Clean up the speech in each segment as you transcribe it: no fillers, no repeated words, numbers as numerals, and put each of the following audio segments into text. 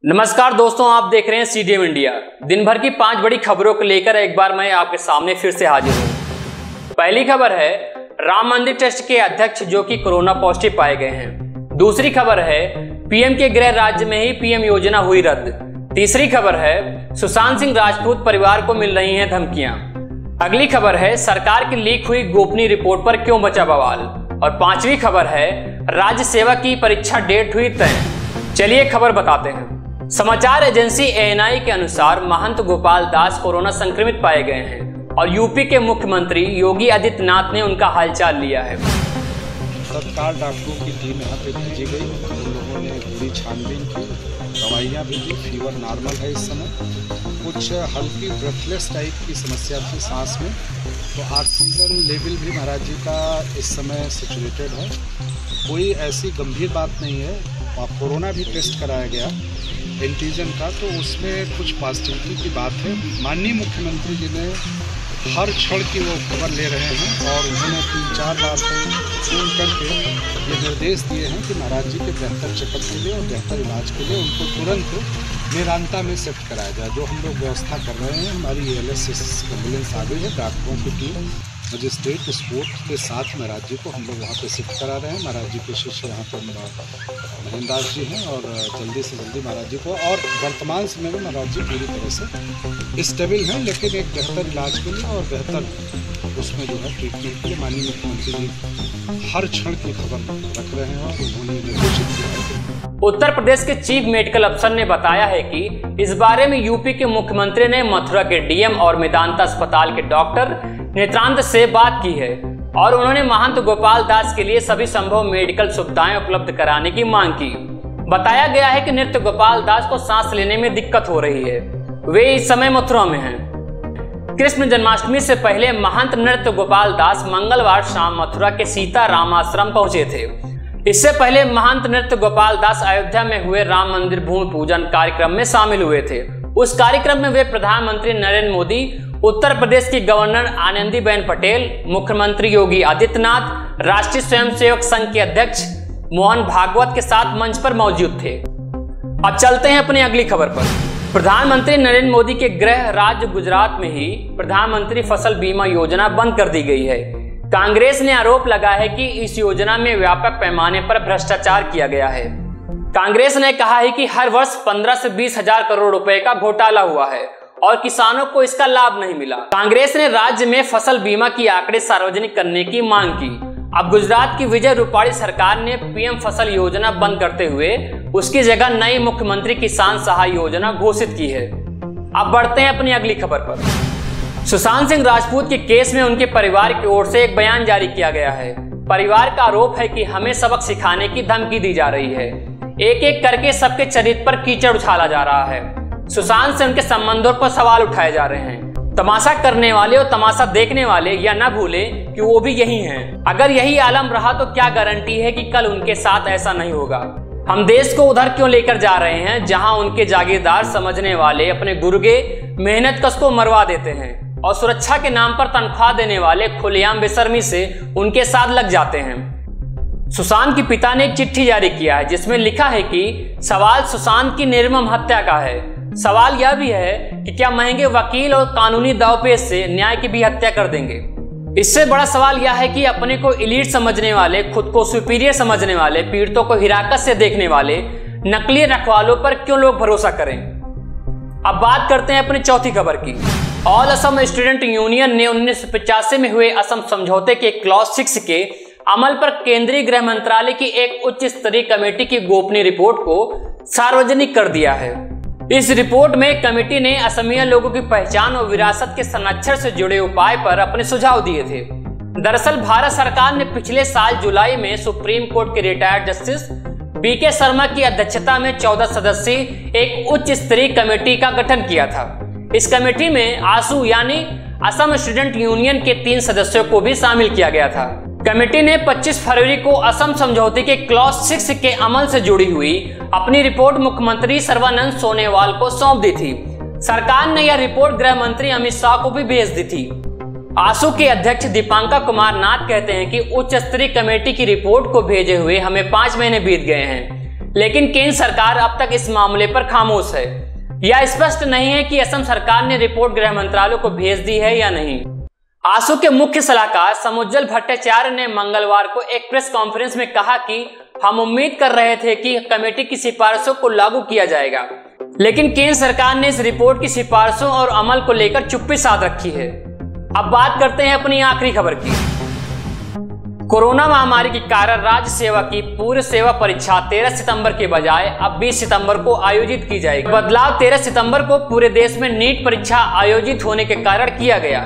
नमस्कार दोस्तों, आप देख रहे हैं CDM इंडिया। दिन भर की 5 बड़ी खबरों को लेकर एक बार मैं आपके सामने फिर से हाजिर हूं। पहली खबर है राम मंदिर ट्रस्ट के अध्यक्ष जो कि कोरोना पॉजिटिव पाए गए हैं। दूसरी खबर है पीएम के गृह राज्य में ही पीएम योजना हुई रद्द। तीसरी खबर है सुशांत सिंह राजपूत परिवार को मिल रही हैं धमकियां। अगली खबर है सरकार की लीक हुई गोपनीय रिपोर्ट पर क्यों बचा बवाल। और पांचवी खबर है राज्य सेवा की परीक्षा डेट हुई तय। चलिए खबर बताते हैं। समाचार एजेंसी ANI के अनुसार महंत गोपाल दास कोरोना संक्रमित पाए गए हैं और यूपी के मुख्यमंत्री योगी आदित्यनाथ ने उनका हालचाल लिया है। तत्काल डॉक्टरों की टीम यहाँ पे भेजी गई। उन लोगों ने पूरी छानबीन की, दवाइयाँ भी दी। फीवर नॉर्मल है इस समय। कुछ हल्की ब्रेथलेस टाइप की समस्या थी सांस में, तो ऑक्सीजन लेवल भी महाराज जी का इस समय सैचुरेटेड है। कोई ऐसी गंभीर बात नहीं है। और कोरोना भी टेस्ट कराया गया एंटीजन का, तो उसमें कुछ पॉजिटिविटी की बात है। माननीय मुख्यमंत्री जी ने हर क्षण की वो खबर ले रहे हैं और उन्होंने 3-4 बार फोन करके ये निर्देश दिए हैं कि महाराज जी के बेहतर चेकअप के लिए और बेहतर इलाज के लिए उनको तुरंत मेदांता में शिफ्ट कराया जाए, जो हम लोग व्यवस्था कर रहे हैं। हमारी ALS एम्बुलेंस आ गई है, डॉक्टरों की टीम मजिस्ट्रेट स्पोर्ट के साथ महाराज जी को हम लोग वहाँ पे शिफ्ट करा रहे हैं। महाराज जी के शिष्य यहाँ पर महेंद्र दास जी हैं और जल्दी से जल्दी महाराज जी को, और वर्तमान समय में महाराज जी पूरी तरह से स्टेबल हैं, लेकिन एक बेहतर इलाज के लिए और बेहतर उसमें जो है ट्रीटमेंट के लिए माननीय मुख्यमंत्री जी हर क्षण की खबर रख रहे हैं और उन्होंने निर्देशित किया है। उत्तर प्रदेश के चीफ मेडिकल अफसर ने बताया है कि इस बारे में यूपी के मुख्यमंत्री ने मथुरा के DM और मेदांता अस्पताल के डॉक्टर नेत्रांत से बात की है और उन्होंने महंत गोपाल दास के लिए सभी संभव मेडिकल सुविधाएं उपलब्ध कराने की मांग की। बताया गया है कि नृत्य गोपाल दास को सांस लेने में दिक्कत हो रही है। वे इस समय मथुरा में हैं। कृष्ण जन्माष्टमी से पहले महंत नृत्य गोपाल दास मंगलवार शाम मथुरा के सीता राम आश्रम पहुंचे थे। इससे पहले महंत नृत्य गोपाल दास अयोध्या में हुए राम मंदिर भूमि पूजन कार्यक्रम में शामिल हुए थे। उस कार्यक्रम में वे प्रधानमंत्री नरेंद्र मोदी, उत्तर प्रदेश की गवर्नर आनंदीबेन पटेल, मुख्यमंत्री योगी आदित्यनाथ, राष्ट्रीय स्वयंसेवक संघ के अध्यक्ष मोहन भागवत के साथ मंच पर मौजूद थे। अब चलते हैं अपनी अगली खबर पर। प्रधानमंत्री नरेंद्र मोदी के गृह राज्य गुजरात में ही प्रधानमंत्री फसल बीमा योजना बंद कर दी गई है। कांग्रेस ने आरोप लगाया है कि इस योजना में व्यापक पैमाने पर भ्रष्टाचार किया गया है। कांग्रेस ने कहा है कि हर वर्ष 15 से 20 हजार करोड़ रुपए का घोटाला हुआ है और किसानों को इसका लाभ नहीं मिला। कांग्रेस ने राज्य में फसल बीमा की आंकड़े सार्वजनिक करने की मांग की। अब गुजरात की विजय रूपाणी सरकार ने PM फसल योजना बंद करते हुए उसकी जगह नई मुख्यमंत्री किसान सहाय योजना घोषित की है। अब बढ़ते हैं अपनी अगली खबर पर। सुशांत सिंह राजपूत के केस में उनके परिवार की ओर से एक बयान जारी किया गया है। परिवार का आरोप है कि हमें सबक सिखाने की धमकी दी जा रही है। एक एक करके सबके चरित्र पर कीचड़ उछाला जा रहा है। सुशांत से उनके संबंधों पर सवाल उठाए जा रहे हैं। तमाशा करने वाले और तमाशा देखने वाले यह न भूले कि वो भी यही हैं। अगर यही आलम रहा तो क्या गारंटी है कि कल उनके साथ ऐसा नहीं होगा। हम देश को उधर क्यों लेकर जा रहे हैं जहां उनके जागीरदार समझने वाले अपने गुर्गे मेहनत कश को मरवा देते हैं और सुरक्षा के नाम पर तनख्वाह देने वाले खुलेआम बेशर्मी से उनके साथ लग जाते हैं। सुशांत के पिता ने एक चिट्ठी जारी किया है जिसमें लिखा है कि सवाल सुशांत की निर्मम हत्या का है। सवाल यह भी है कि क्या महंगे वकील और कानूनी दावपेच से न्याय की भी हत्या कर देंगे। इससे बड़ा सवाल यह है कि अपने को एलीट समझने वाले, खुद को सुपीरियर समझने वाले, पीड़ितों को हिराकत से देखने वाले नकली रखवालों पर क्यों लोग भरोसा करें। अब बात करते हैं अपनी चौथी खबर की। ऑल असम स्टूडेंट यूनियन ने 1985 में हुए असम समझौते के क्लॉज 6 के अमल पर केंद्रीय गृह मंत्रालय की एक उच्च स्तरीय कमेटी की गोपनीय रिपोर्ट को सार्वजनिक कर दिया है। इस रिपोर्ट में कमेटी ने असमिया लोगों की पहचान और विरासत के संरक्षण से जुड़े उपाय पर अपने सुझाव दिए थे। दरअसल भारत सरकार ने पिछले साल जुलाई में सुप्रीम कोर्ट के रिटायर्ड जस्टिस BK शर्मा की अध्यक्षता में 14 सदस्यीय एक उच्च स्तरीय कमेटी का गठन किया था। इस कमेटी में आसू यानी असम स्टूडेंट यूनियन के 3 सदस्यों को भी शामिल किया गया था। कमेटी ने 25 फरवरी को असम समझौते के क्लॉज 6 के अमल से जुड़ी हुई अपनी रिपोर्ट मुख्यमंत्री सर्बानंद सोनोवाल को सौंप दी थी। सरकार ने यह रिपोर्ट गृह मंत्री अमित शाह को भी भेज दी थी। आसू के अध्यक्ष दीपांकर कुमार नाथ कहते हैं कि उच्च स्तरीय कमेटी की रिपोर्ट को भेजे हुए हमें 5 महीने बीत गए हैं। लेकिन केंद्र सरकार अब तक इस मामले पर खामोश है। यह स्पष्ट नहीं है कि असम सरकार ने रिपोर्ट गृह मंत्रालय को भेज दी है या नहीं। आसू के मुख्य सलाहकार समुज्जल भट्टाचार्य ने मंगलवार को एक प्रेस कॉन्फ्रेंस में कहा कि हम उम्मीद कर रहे थे कि कमेटी की सिफारिशों को लागू किया जाएगा, लेकिन केंद्र सरकार ने इस रिपोर्ट की सिफारिशों और अमल को लेकर चुप्पी साध रखी है। अब बात करते हैं अपनी आखिरी खबर की। कोरोना महामारी के कारण राज्य सेवा की पूर्व सेवा परीक्षा 13 सितंबर के बजाय अब 20 सितंबर को आयोजित की जाएगी। बदलाव 13 सितंबर को पूरे देश में नीट परीक्षा आयोजित होने के कारण किया गया।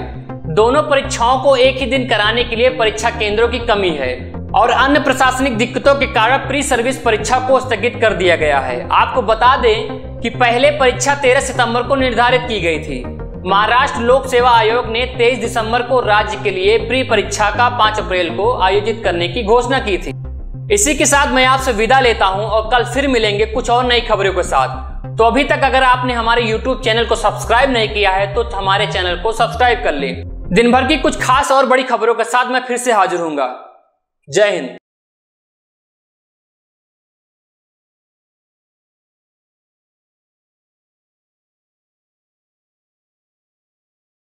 दोनों परीक्षाओं को एक ही दिन कराने के लिए परीक्षा केंद्रों की कमी है और अन्य प्रशासनिक दिक्कतों के कारण प्री सर्विस परीक्षा को स्थगित कर दिया गया है। आपको बता दें कि पहले परीक्षा 13 सितंबर को निर्धारित की गई थी। महाराष्ट्र लोक सेवा आयोग ने 23 दिसंबर को राज्य के लिए प्री परीक्षा का 5 अप्रैल को आयोजित करने की घोषणा की थी। इसी के साथ मैं आपसे विदा लेता हूं और कल फिर मिलेंगे कुछ और नई खबरों के साथ। तो अभी तक अगर आपने हमारे YouTube चैनल को सब्सक्राइब नहीं किया है तो हमारे चैनल को सब्सक्राइब कर लें। दिन भर की कुछ खास और बड़ी खबरों के साथ मैं फिर से हाजिर होऊंगा। जय हिंद।